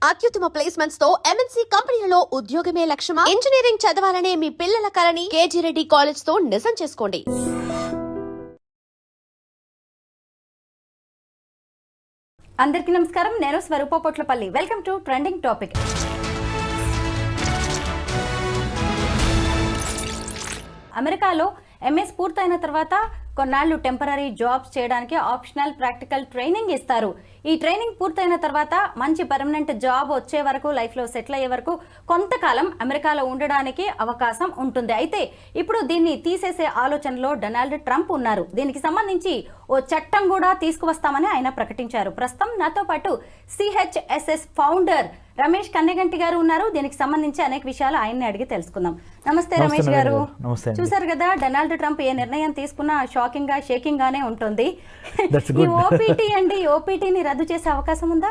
అత్యుత్తమ ప్లేస్మెంట్స్ తో ఎంఎన్సీ కంపెనీలలో ఉద్యోగమే లక్ష్యమా? ఇంజనీరింగ్ చదవాలనే మీ పిల్లల కలని కేజీ రెడ్డి కాలేజ్ తో నిజం చేసుకోండి. అందరికీ నమస్కారం. నేను Swarupa Potlapalli. Welcome to trending topic. అమెరికాలో ఎంఎస్ పూర్తయిన తర్వాత కొన్నాళ్ళు టెంపరీ జాబ్స్ చేయడానికి ఆప్షనల్ ప్రాక్టికల్ ట్రైనింగ్ ఇస్తారు. ఈ ట్రైనింగ్ పూర్తయిన తర్వాత మంచి పర్మనెంట్ జాబ్ వచ్చే వరకు, లైఫ్లో సెటిల్ అయ్యే వరకు కొంతకాలం అమెరికాలో ఉండడానికి అవకాశం ఉంటుంది. అయితే ఇప్పుడు దీన్ని తీసేసే ఆలోచనలో డొనాల్డ్ ట్రంప్ ఉన్నారు. దీనికి సంబంధించి ఓ చట్టం కూడా తీసుకువస్తామని ఆయన ప్రకటించారు. ప్రస్తుతం నాతో పాటు సిహెచ్ఎస్ఎస్ ఫౌండర్ రమేష్ కన్నెగంటి గారు ఉన్నారు. దీనికి సంబంధించి అనేక విషయాలు ఆయన్ని అడిగి తెలుసుకుందాం. నమస్తే రమేష్ గారు. చూసారు కదా, డొనాల్డ్ ట్రంప్ ఏ నిర్ణయం తీసుకున్నా షాకింగ్ గా, షేకింగ్ గానే ఉంటుంది. ఈ ఓపీటీ అండి, ఓపీటీని రద్దు చేసే అవకాశం ఉందా?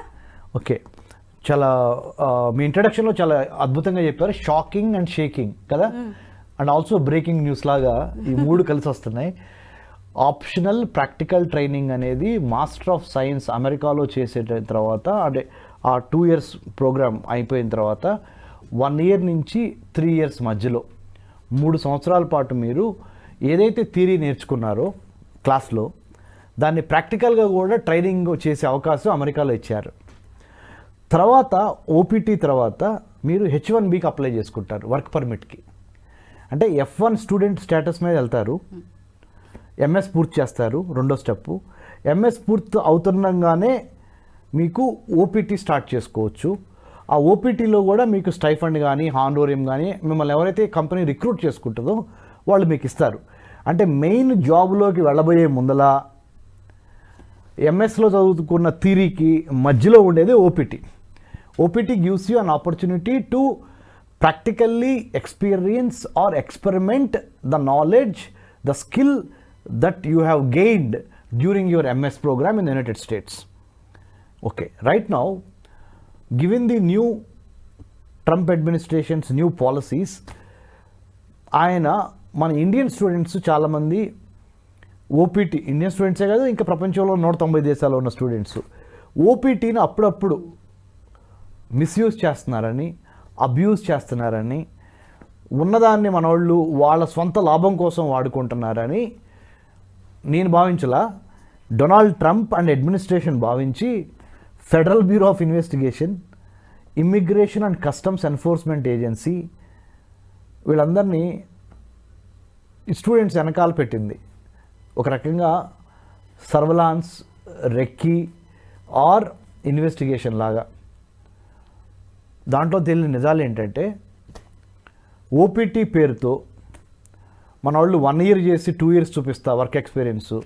ఓకే, చాలా మీ ఇంట్రడక్షన్లో చాలా అద్భుతంగా చెప్పారు. షాకింగ్ అండ్ షేకింగ్ కదా, అండ్ ఆల్సో బ్రేకింగ్ న్యూస్ లాగా ఈ మూడు కలిసి వస్తున్నాయి. ఆప్షనల్ ప్రాక్టికల్ ట్రైనింగ్ అనేది మాస్టర్ ఆఫ్ సైన్స్ అమెరికాలో చేసే తర్వాత, అంటే ఆ 2 years ప్రోగ్రామ్ అయిపోయిన తర్వాత 1 year నుంచి 3 years మధ్యలో 3 సంవత్సరాల పాటు మీరు ఏదైతే థియరీ నేర్చుకున్నారో క్లాస్లో, దాన్ని ప్రాక్టికల్గా కూడా ట్రైనింగ్ చేసే అవకాశం అమెరికాలో ఇచ్చారు. తర్వాత ఓపీటీ తర్వాత మీరు H1Bకి అప్లై చేసుకుంటారు, వర్క్ పర్మిట్కి. అంటే F1 స్టూడెంట్ స్టేటస్ మీద వెళ్తారు, ఎంఎస్ పూర్తి చేస్తారు, రెండో స్టెప్పు. ఎంఎస్ పూర్తి అవుతుండగానే మీకు ఓపీటీ స్టార్ట్ చేసుకోవచ్చు. ఆ ఓపీటీలో కూడా మీకు స్టైఫండ్ కానీ, హానోరియం కానీ, మిమ్మల్ని ఎవరైతే కంపెనీ రిక్రూట్ చేసుకుంటుందో వాళ్ళు మీకు ఇస్తారు. అంటే మెయిన్ జాబ్లోకి వెళ్ళబోయే ముందల ఎంఎస్లో చదువుకున్న థియరీకి మధ్యలో ఉండేది OPT. OPT gives you an opportunity to practically experience or experiment the knowledge, the skill that you have gained during your MS program in the United States. Okay, right now, given the new Trump administration's new policies, ఆయన మన Indian students చాలామంది OPT, Indian స్టూడెంట్సే కాదు, ఇంకా ప్రపంచంలో 190 దేశాల్లో ఉన్న students ఓపీటీని అప్పుడప్పుడు misuse చేస్తున్నారని, అబ్యూజ్ చేస్తున్నారని, ఉన్నదాన్ని మన వాళ్ళు వాళ్ళ సొంత లాభం కోసం వాడుకుంటున్నారని నేను భావించలా. డొనాల్డ్ ట్రంప్ అండ్ అడ్మినిస్ట్రేషన్ భావించి federal bureau of investigation, immigration and customs enforcement agency వీళ్ళందరినీ స్టూడెంట్స్ వెనకాల పెట్టింది. ఒక రకంగా సర్వలాన్స్, రెక్కీ ఆర్ ఇన్వెస్టిగేషన్ లాగా. దాంట్లో తెలియని నిజాలు ఏంటంటే, ఓపీటీ పేరుతో మన వాళ్ళు 1 year చేసి 2 years చూపిస్తా వర్క్ ఎక్స్పీరియన్సు.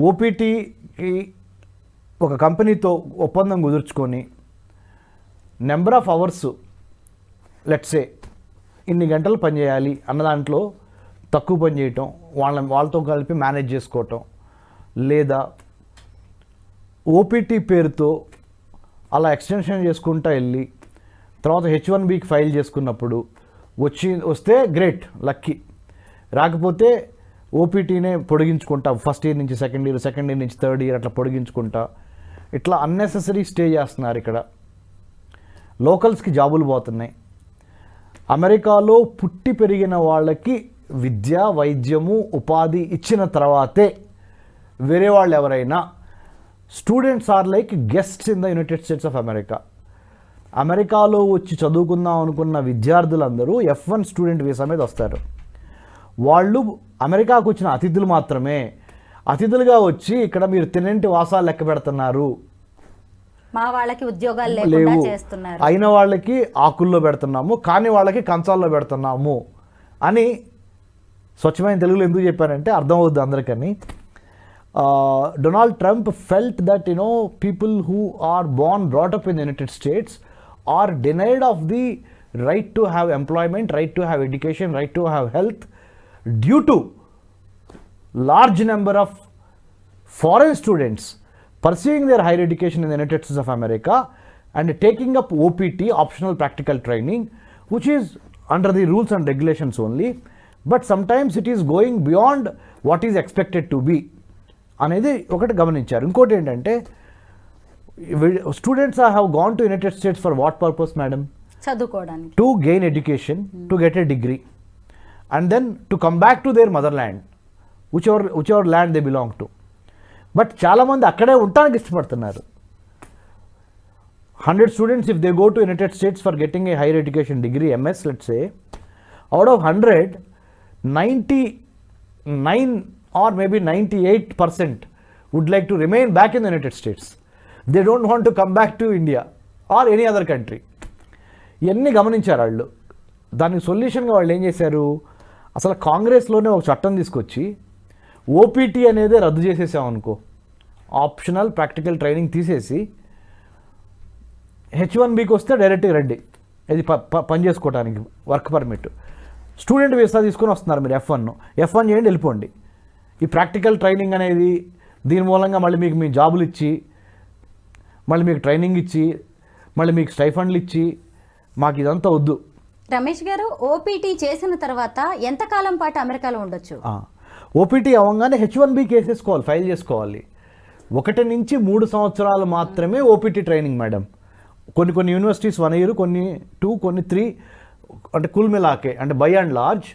ఓపీటీకి ఒక కంపెనీతో ఒప్పందం కుదుర్చుకొని నెంబర్ ఆఫ్ అవర్స్, లెట్సే ఇన్ని గంటలు పనిచేయాలి అన్న దాంట్లో తక్కువ పని చేయటం, వాళ్ళతో కలిపి మేనేజ్ చేసుకోవటం, లేదా ఓపీటీ పేరుతో అలా ఎక్స్టెన్షన్ చేసుకుంటూ వెళ్ళి తర్వాత H1Bకి ఫైల్ చేసుకున్నప్పుడు వస్తే గ్రేట్, లక్కీ. రాకపోతే ఓపీటీనే పొడిగించుకుంటా, ఫస్ట్ ఇయర్ నుంచి సెకండ్ ఇయర్, సెకండ్ ఇయర్ నుంచి థర్డ్ ఇయర్ అట్లా పొడిగించుకుంటా, ఇట్లా అన్నెసెసరీ స్టే చేస్తున్నారు. ఇక్కడ లోకల్స్కి జాబులు పోతున్నాయి. అమెరికాలో పుట్టి పెరిగిన వాళ్ళకి విద్య, వైద్యము, ఉపాధి ఇచ్చిన తర్వాతే వేరే వాళ్ళు ఎవరైనా, students or like guests in the United States of America. అమెరికాలో వచ్చి చదువుకుందాం అనుకున్న విద్యార్థులందరూ F1 స్టూడెంట్ వీసా మీద వస్తారు. వాళ్ళు అమెరికాకు వచ్చిన అతిథులు మాత్రమే. అతిథులుగా వచ్చి ఇక్కడ మీరు తినంటి వాసాలు లెక్క పెడుతున్నారు, మా వాళ్ళకి ఉద్యోగాలు లేకుండా చేస్తున్నారు, అయిన వాళ్ళకి ఆకుల్లో పెడుతున్నాము, కాని వాళ్ళకి కంచాల్లో పెడుతున్నాము అని స్వచ్ఛమైన తెలుగులో ఎందుకు చెప్పానంటే అర్థమవుద్ది అందరికని. Donald Trump felt that people who are born brought up in United States are denied of the right to have employment, right to have education, right to have health due to large number of foreign students pursuing their higher education in the United States of America and taking up OPT, optional practical training, which is under the rules and regulations only, but sometimes it is going beyond what is expected to be అనేది ఒకటి గమనించారు. ఇంకోటి ఏంటంటే students have gone to United states for what purpose madam? చదువుకోవడానికి. To gain education, to get a degree, and then to come back to their motherland, whichever land they belong to. But చాలా మంది అక్కడే ఉండడానికి ఇష్టపడుతున్నారు. 100 students, if they go to United States for getting a higher education degree, MS, let's say, out of 100, 99 or maybe 98% would like to remain back in the United States. They don't want to come back to India or any other country. ఇవన్నీ గమనించారు వాళ్ళు. దానికి సొల్యూషన్గా వాళ్ళు ఏం చేశారు, అసలు కాంగ్రెస్లోనే ఒక చట్టం తీసుకొచ్చి ఓపీటీ అనేది రద్దు చేసేసామనుకో, ఆప్షనల్ ప్రాక్టికల్ ట్రైనింగ్ తీసేసి H1Bకి వస్తే డైరెక్ట్గా రండి, ఇది పని చేసుకోవడానికి వర్క్ పర్మిట్. స్టూడెంట్ వీసా తీసుకొని వస్తున్నారు మీరు, F1 చేయండి వెళ్ళిపోండి. ఈ ప్రాక్టికల్ ట్రైనింగ్ అనేది దీని మూలంగా మళ్ళీ మీకు మీ జాబులు ఇచ్చి, మళ్ళీ మీకు ట్రైనింగ్ ఇచ్చి, మళ్ళీ మీకు స్టైఫండ్లు ఇచ్చి, మాకు ఇదంతా వద్దు. రమేష్ గారు, ఓపీటీ చేసిన తర్వాత ఎంతకాలం పాటు అమెరికాలో ఉండొచ్చు? ఓపీటీ అవ్వగానే H1B కేసేసుకోవాలి, ఫైల్ చేసుకోవాలి. 1 నుంచి 3 సంవత్సరాలు మాత్రమే ఓపీటీ ట్రైనింగ్ మేడం. కొన్ని యూనివర్సిటీస్ 1 year, కొన్ని 2, కొన్ని 3, అంటే కుల్ మిలాకే అంటే బై అండ్ లార్జ్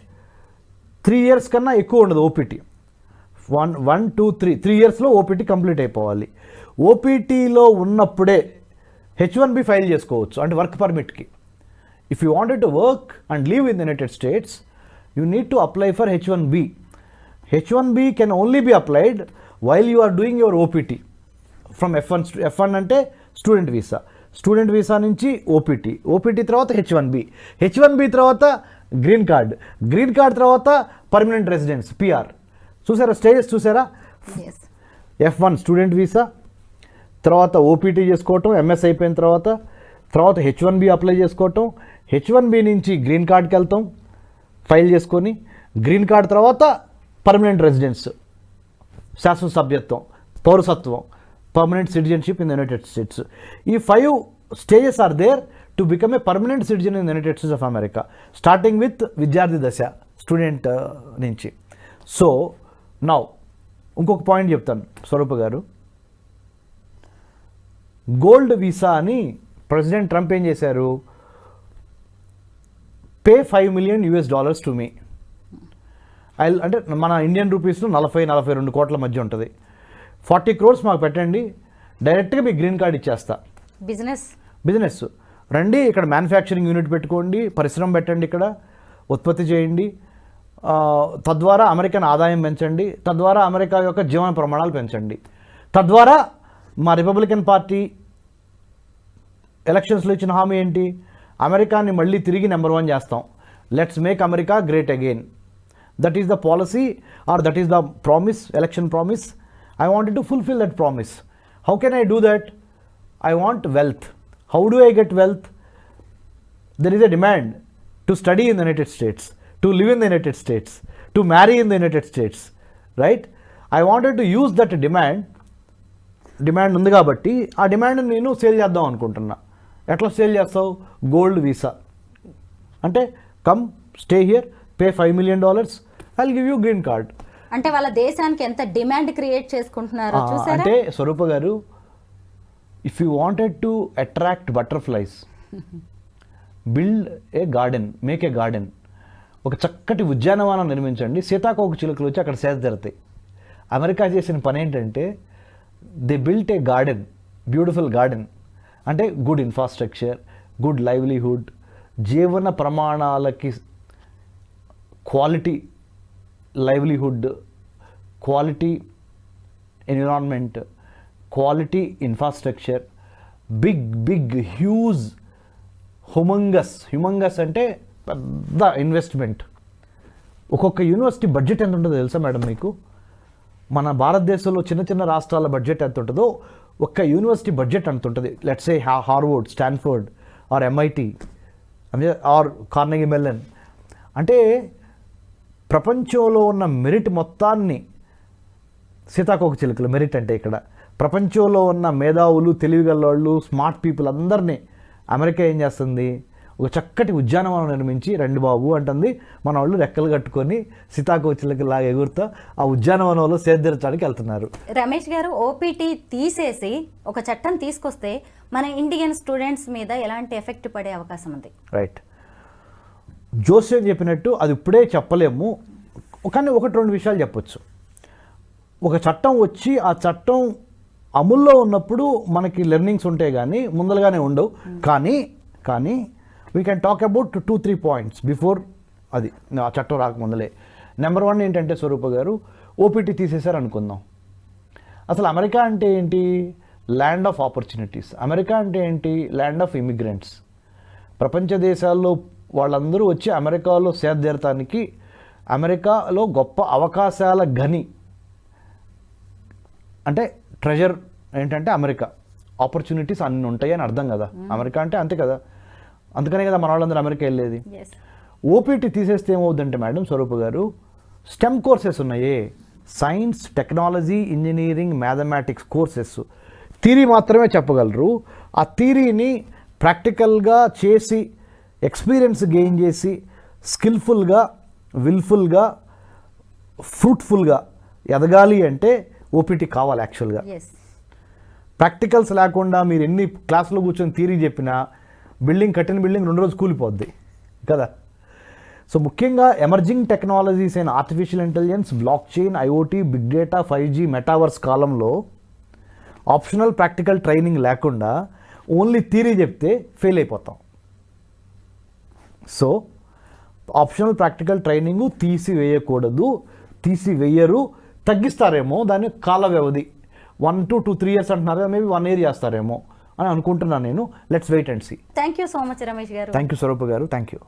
3 years కన్నా ఎక్కువ ఉండదు ఓపీటీ. 1, 2, 3 yearsలో ఓపీటీ కంప్లీట్ అయిపోవాలి. ఓపీటీలో ఉన్నప్పుడే H1B ఫైల్ చేసుకోవచ్చు, అంటే work పర్మిట్కి. If you wanted to work and live in the United States, you need to apply for H1B. H1B can only be applied while you are doing your OPT. From F1 అంటే student visa, student visa నుంచి OPT, OPT తర్వాత హెచ్1బి తర్వాత green card, green card తర్వాత permanent residence PR. చూసారా stages చూసారా? F1 student visa, తర్వాత OPT చేసుకోవటం, MS అయిపోయిన తర్వాత H1B అప్లై చేసుకోవటం, H1B నుంచి గ్రీన్ కార్డ్కి వెళ్తాం ఫైల్ చేసుకొని, గ్రీన్ కార్డ్ తర్వాత పర్మనెంట్ రెసిడెన్స్, శాశ్వత సభ్యత్వం, పౌరసత్వం, permanent citizenship in the United States. ఈ 5 stages are there to become a permanent citizen in the United States of America, starting with విద్యార్థి దశ, స్టూడెంట్ నుంచి. సో నౌ ఇంకొక పాయింట్ చెప్తాను స్వరూప గారు. గోల్డ్ వీసా అని ప్రెసిడెంట్ ట్రంప్ ఏం చేశారు, పే $5 million టు మీ. అంటే మన ఇండియన్ రూపీస్లో 40-42 కోట్ల మధ్య ఉంటుంది. 40 crores మాకు పెట్టండి, డైరెక్ట్గా మీకు గ్రీన్ కార్డ్ ఇచ్చేస్తా. బిజినెస్ రండి, ఇక్కడ మ్యానుఫ్యాక్చరింగ్ యూనిట్ పెట్టుకోండి, పరిశ్రమ పెట్టండి, ఇక్కడ ఉత్పత్తి చేయండి, తద్వారా అమెరికన్ ఆదాయం పెంచండి, తద్వారా అమెరికా యొక్క జీవన ప్రమాణాలు పెంచండి, తద్వారా మా రిపబ్లికన్ పార్టీ ఎలక్షన్స్లో ఇచ్చిన హామీ ఏంటి, అమెరికాని మళ్ళీ తిరిగి నెంబర్ 1 చేస్తాం, let's make America great again. That is the policy or that is the promise, election promise. I wanted to fulfill that promise. How can I do that? I want wealth. How do I get wealth? There is a demand to study in the United States, to live in the United States, to marry in the United States, right? I wanted to use that demand ఉంది కాబట్టి ఆ demand నేను sale చేద్దాం అనుకుంటున్నా. ఎట్లా sale చేస్తావు? Gold visa అంటే come stay here, pay $5 million, I'll give you green card. అంటే వాళ్ళ దేశానికి ఎంత డిమాండ్ క్రియేట్ చేసుకుంటున్నారో చూసారా? అంటే స్వరూప గారు, if you wanted to attract butterflies, build a garden, make a garden. ఒక చక్కటి ఉద్యానవనం నిర్మించండి, సీతాకోక చిలుకలు వచ్చి అక్కడ సేద తీరుతాయి. అమెరికా చేసిన పని ఏంటంటే they built a garden, beautiful garden. అంటే గుడ్ ఇన్ఫ్రాస్ట్రక్చర్, గుడ్ లైవ్లీహుడ్, జీవన ప్రమాణాలకి quality livelihood, quality environment, quality infrastructure, big huge humongous అంటే పెద్ద ఇన్వెస్ట్మెంట్. ఒక్కొక్క యూనివర్సిటీ బడ్జెట్ ఎంత ఉంటుందో తెలుసా మేడం మీకు? మన భారతదేశంలో చిన్న రాష్ట్రాల బడ్జెట్ ఎంత ఉంటుందో ఒక్క యూనివర్సిటీ బడ్జెట్ అంత ఉంటుంది. Let's say Harvard, Stanford or MIT or Carnegie Mellon. అంటే ప్రపంచంలో ఉన్న మెరిట్ మొత్తాన్ని, సీతాకోక చిలుకలు మెరిట్ అంటే ఇక్కడ ప్రపంచంలో ఉన్న మేధావులు, తెలివిగలవాళ్ళు, స్మార్ట్ పీపుల్ అందరినీ అమెరికా ఏం చేస్తుంది, ఒక చక్కటి ఉద్యానవనం నిర్మించి రండి బాబు అంటుంది, మన వాళ్ళు రెక్కలు కట్టుకొని సీతాకోచిలకి లాగా ఎగురుతా ఆ ఉద్యానవనంలో సేద్యరచడానికి వెళ్తున్నారు. రమేష్ గారు, ఓపీటీ తీసేసి ఒక చట్టం తీసుకొస్తే మన ఇండియన్ స్టూడెంట్స్ మీద ఎలాంటి ఎఫెక్ట్ పడే అవకాశం ఉంది? రైట్, జోసెఫ్ చెప్పినట్టు అది ఇప్పుడే చెప్పలేము, కానీ 1-2 విషయాలు చెప్పొచ్చు. ఒక చట్టం వచ్చి ఆ చట్టం అమల్లో ఉన్నప్పుడు మనకి లెర్నింగ్స్ ఉంటాయి కానీ ముందలుగానే ఉండవు. కానీ we can talk about 2-3 points before అది ఆ చట్టం రాకముందలే. నెంబర్ 1 ఏంటంటే స్వరూప గారు, ఓపీటీ తీసేశారు అనుకుందాం. అసలు అమెరికా అంటే ఏంటి? Land of opportunities. అమెరికా అంటే ఏంటి? Land of immigrants. ప్రపంచ దేశాల్లో వాళ్ళందరూ వచ్చి అమెరికాలో సేద్యర్థానికి, అమెరికాలో గొప్ప అవకాశాల గని అంటే ట్రెజర్ ఏంటంటే అమెరికా. ఆపర్చునిటీస్ అన్నీ ఉంటాయి అని అర్థం కదా, అమెరికా అంటే అంతే కదా. అందుకనే కదా మన వాళ్ళందరూ అమెరికా వెళ్ళేది. ఓపీటీ తీసేస్తే ఏమవుతుందంటే మేడం స్వరూప గారు, స్టెమ్ కోర్సెస్ ఉన్నాయే, science, technology, engineering, mathematics courses, theory మాత్రమే చెప్పగలరు. ఆ థియరీని ప్రాక్టికల్గా చేసి ఎక్స్పీరియన్స్ గెయిన్ చేసి స్కిల్ఫుల్గా, విల్ఫుల్గా, ఫ్రూట్ఫుల్గా ఎదగాలి అంటే ఓపీటీ కావాలి యాక్చువల్గా. ప్రాక్టికల్స్ లేకుండా మీరు ఎన్ని క్లాసులో కూర్చొని థియరీ చెప్పినా కట్టిన బిల్డింగ్ 2 రోజులు కూలిపోద్ది కదా. సో ముఖ్యంగా ఎమర్జింగ్ టెక్నాలజీస్ అయిన artificial intelligence, block chain, IoT, big data, 5G, metaverse కాలంలో ఆప్షనల్ ప్రాక్టికల్ ట్రైనింగ్ లేకుండా ఓన్లీ థియరీ చెప్తే ఫెయిల్ అయిపోతాం. సో ఆప్షనల్ ప్రాక్టికల్ ట్రైనింగ్ తీసివేయరు, తగ్గిస్తారేమో దాని కాల వ్యవధి. 1 to 2-3 years అంటున్నారు, మేబీ 1 year చేస్తారేమో అని అనుకుంటున్నాను నేను. Let's wait and see. Thank you so much Ramesh garu. Thank you స్వరూప గారు, థ్యాంక్ యూ.